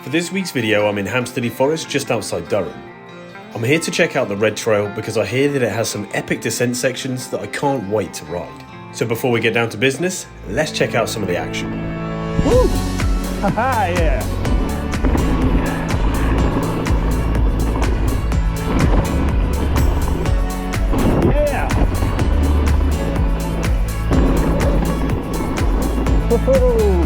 For this week's video, I'm in Hamsterly Forest just outside Durham. I'm here to check out the Red Trail because I hear that it has some epic descent sections that I can't wait to ride. So before we get down to business, let's check out some of the action. Woo! Haha, yeah! Yeah! Woohoo!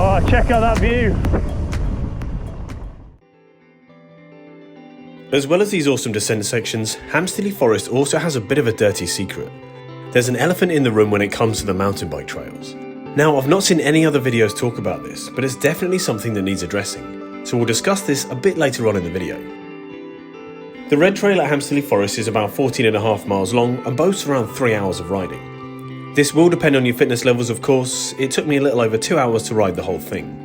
Oh, check out that view! As well as these awesome descent sections, Hamsterly Forest also has a bit of a dirty secret. There's an elephant in the room when it comes to the mountain bike trails. Now, I've not seen any other videos talk about this, but it's definitely something that needs addressing, so we'll discuss this a bit later on in the video. The Red Trail at Hamsterly Forest is about 14.5 miles long and boasts around 3 hours of riding. This will depend on your fitness levels, of course. It took me a little over 2 hours to ride the whole thing.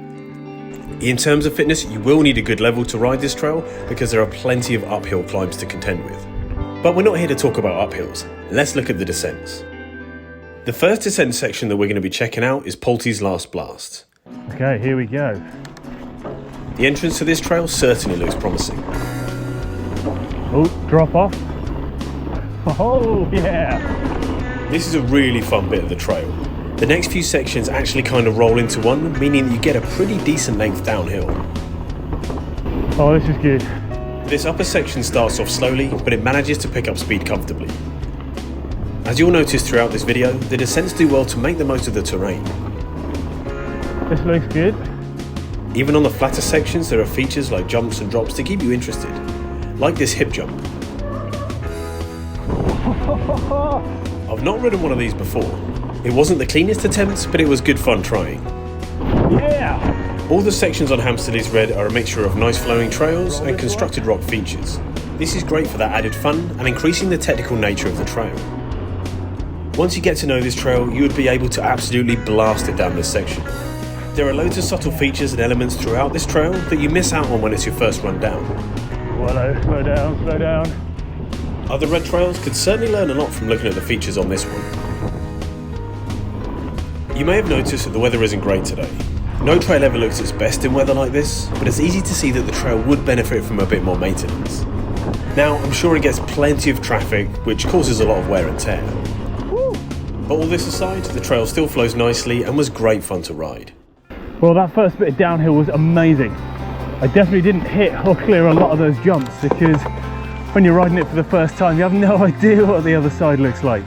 In terms of fitness, you will need a good level to ride this trail because there are plenty of uphill climbs to contend with. But we're not here to talk about uphills. Let's look at the descents. The first descent section that we're going to be checking out is Polte's Last Blast. Okay, here we go. The entrance to this trail certainly looks promising. Oh, drop off. Oh, yeah! This is a really fun bit of the trail. The next few sections actually kind of roll into one, meaning that you get a pretty decent length downhill. Oh, this is good. This upper section starts off slowly, but it manages to pick up speed comfortably. As you'll notice throughout this video, the descents do well to make the most of the terrain. This looks good. Even on the flatter sections, there are features like jumps and drops to keep you interested, like this hip jump. I've not ridden one of these before. It wasn't the cleanest attempt, but it was good fun trying. Yeah! All the sections on Hamsterly's Red are a mixture of nice flowing trails and constructed rock features. This is great for that added fun and increasing the technical nature of the trail. Once you get to know this trail, you would be able to absolutely blast it down this section. There are loads of subtle features and elements throughout this trail that you miss out on when it's your first run down. Whoa, slow down, slow down. Other red trails could certainly learn a lot from looking at the features on this one. You may have noticed that the weather isn't great today. No trail ever looks its best in weather like this, but it's easy to see that the trail would benefit from a bit more maintenance. Now, I'm sure it gets plenty of traffic, which causes a lot of wear and tear. Woo. But all this aside, the trail still flows nicely and was great fun to ride. Well, that first bit of downhill was amazing. I definitely didn't hit or clear a lot of those jumps because when you're riding it for the first time, you have no idea what the other side looks like.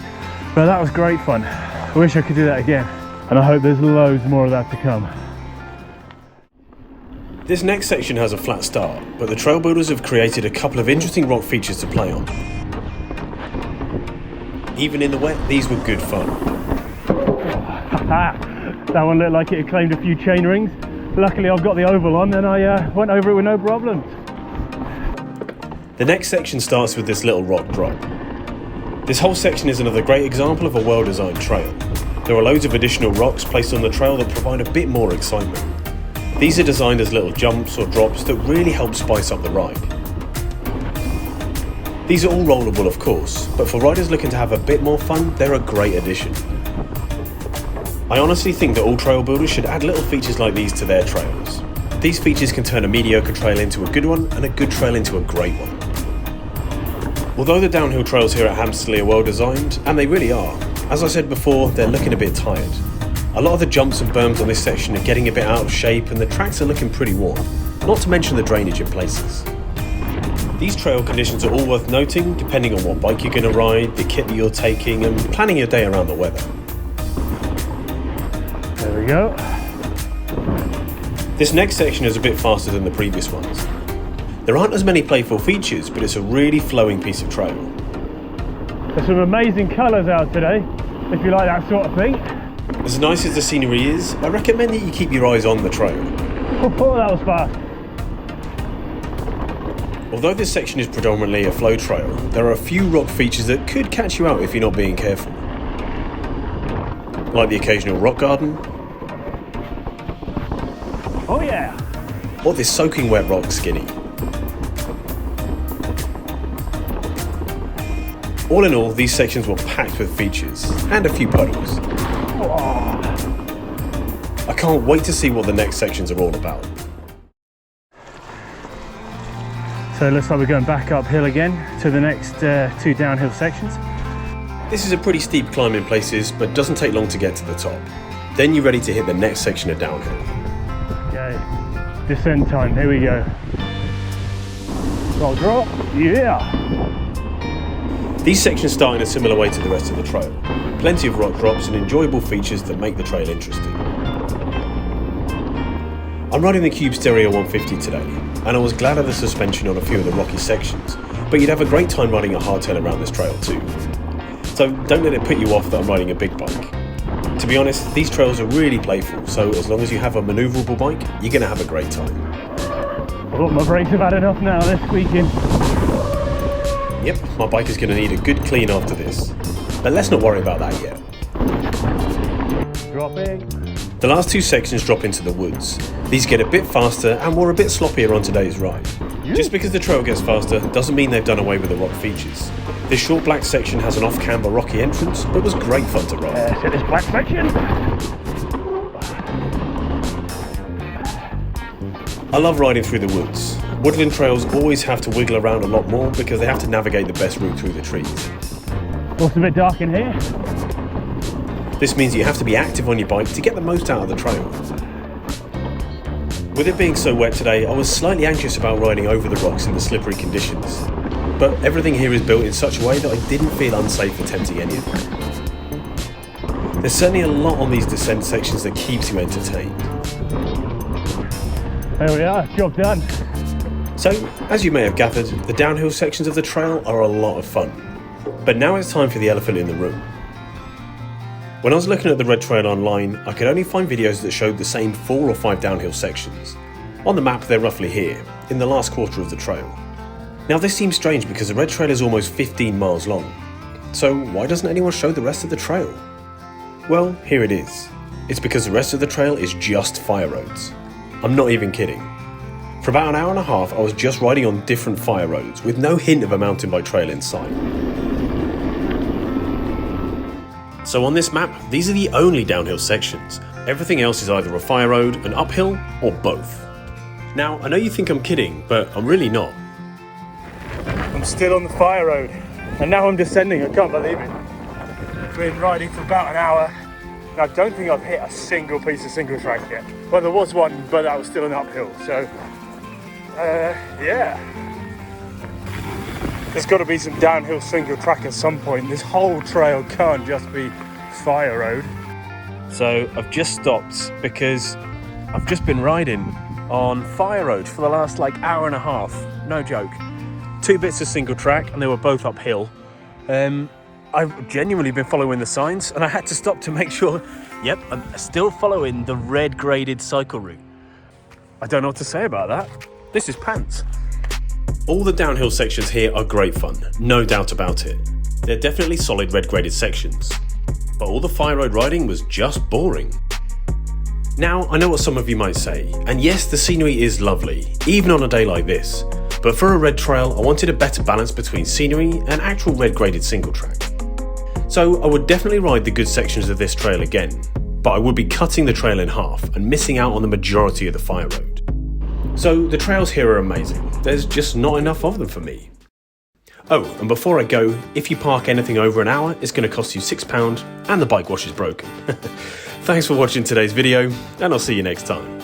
But that was great fun. I wish I could do that again. And I hope there's loads more of that to come. This next section has a flat start, but the trail builders have created a couple of interesting rock features to play on. Even in the wet, these were good fun. That one looked like it had claimed a few chain rings. Luckily I've got the oval on and I went over it with no problems. The next section starts with this little rock drop. This whole section is another great example of a well-designed trail. There are loads of additional rocks placed on the trail that provide a bit more excitement. These are designed as little jumps or drops that really help spice up the ride. These are all rollable, of course, but for riders looking to have a bit more fun, they're a great addition. I honestly think that all trail builders should add little features like these to their trails. These features can turn a mediocre trail into a good one and a good trail into a great one. Although the downhill trails here at Hamsterly are well designed, and they really are, as I said before, they're looking a bit tired. A lot of the jumps and berms on this section are getting a bit out of shape and the tracks are looking pretty worn, not to mention the drainage in places. These trail conditions are all worth noting depending on what bike you're going to ride, the kit that you're taking and planning your day around the weather. There we go. This next section is a bit faster than the previous ones. There aren't as many playful features, but it's a really flowing piece of trail. There's some amazing colours out today, if you like that sort of thing. As nice as the scenery is, I recommend that you keep your eyes on the trail. Oh, that was fast. Although this section is predominantly a flow trail, there are a few rock features that could catch you out if you're not being careful. Like the occasional rock garden, Oh yeah! or this soaking wet rock skinny. All in all, these sections were packed with features and a few puddles. Oh. I can't wait to see what the next sections are all about. So it looks like we're going back uphill again to the next 2 downhill sections. This is a pretty steep climb in places, but doesn't take long to get to the top. Then you're ready to hit the next section of downhill. Okay, descent time, here we go. Rock drop, yeah! These sections start in a similar way to the rest of the trail. Plenty of rock drops and enjoyable features that make the trail interesting. I'm riding the Cube Stereo 150 today, and I was glad of the suspension on a few of the rocky sections, but you'd have a great time riding a hardtail around this trail too. So don't let it put you off that I'm riding a big bike. To be honest, these trails are really playful, so as long as you have a manoeuvrable bike, you're going to have a great time. Oh, my brakes have had enough now, they're squeaking. Yep, my bike is going to need a good clean after this, but let's not worry about that yet. Dropping. The last 2 sections drop into the woods. These get a bit faster and we're a bit sloppier on today's ride. Just because the trail gets faster doesn't mean they've done away with the rock features. This short black section has an off-camber rocky entrance, but was great fun to ride. So this black section. I love riding through the woods. Woodland trails always have to wiggle around a lot more because they have to navigate the best route through the trees. Also a bit dark in here. This means you have to be active on your bike to get the most out of the trail. With it being so wet today, I was slightly anxious about riding over the rocks in the slippery conditions. But everything here is built in such a way that I didn't feel unsafe attempting any of it. There's certainly a lot on these descent sections that keeps you entertained. There we are, job done. So, as you may have gathered, the downhill sections of the trail are a lot of fun. But now it's time for the elephant in the room. When I was looking at the Red Trail online, I could only find videos that showed the same 4 or 5 downhill sections. On the map they're roughly here, in the last quarter of the trail. Now this seems strange because the Red Trail is almost 15 miles long. So why doesn't anyone show the rest of the trail? Well, here it is. It's because the rest of the trail is just fire roads. I'm not even kidding. For about an hour and a half I was just riding on different fire roads with no hint of a mountain bike trail in sight. So on this map, these are the only downhill sections. Everything else is either a fire road, an uphill, or both. Now, I know you think I'm kidding, but I'm really not. I'm still on the fire road, and now I'm descending, I can't believe it. I've been riding for about an hour, and I don't think I've hit a single piece of single track yet. Well, there was one, but that was still an uphill, so, yeah. There's got to be some downhill single track at some point. This whole trail can't just be fire road. So I've just stopped because I've just been riding on fire road for the last hour and a half. No joke. 2 bits of single track and they were both uphill. I've genuinely been following the signs and I had to stop to make sure, yep, I'm still following the red graded cycle route. I don't know what to say about that. This is pants. All the downhill sections here are great fun, no doubt about it. They're definitely solid red graded sections. But all the fire road riding was just boring. Now, I know what some of you might say, and yes, the scenery is lovely, even on a day like this. But for a red trail, I wanted a better balance between scenery and actual red graded single track. So I would definitely ride the good sections of this trail again, but I would be cutting the trail in half and missing out on the majority of the fire road. So the trails here are amazing, there's just not enough of them for me. Oh, and before I go, if you park anything over an hour, it's going to cost you £6 and the bike wash is broken. Thanks for watching today's video, and I'll see you next time.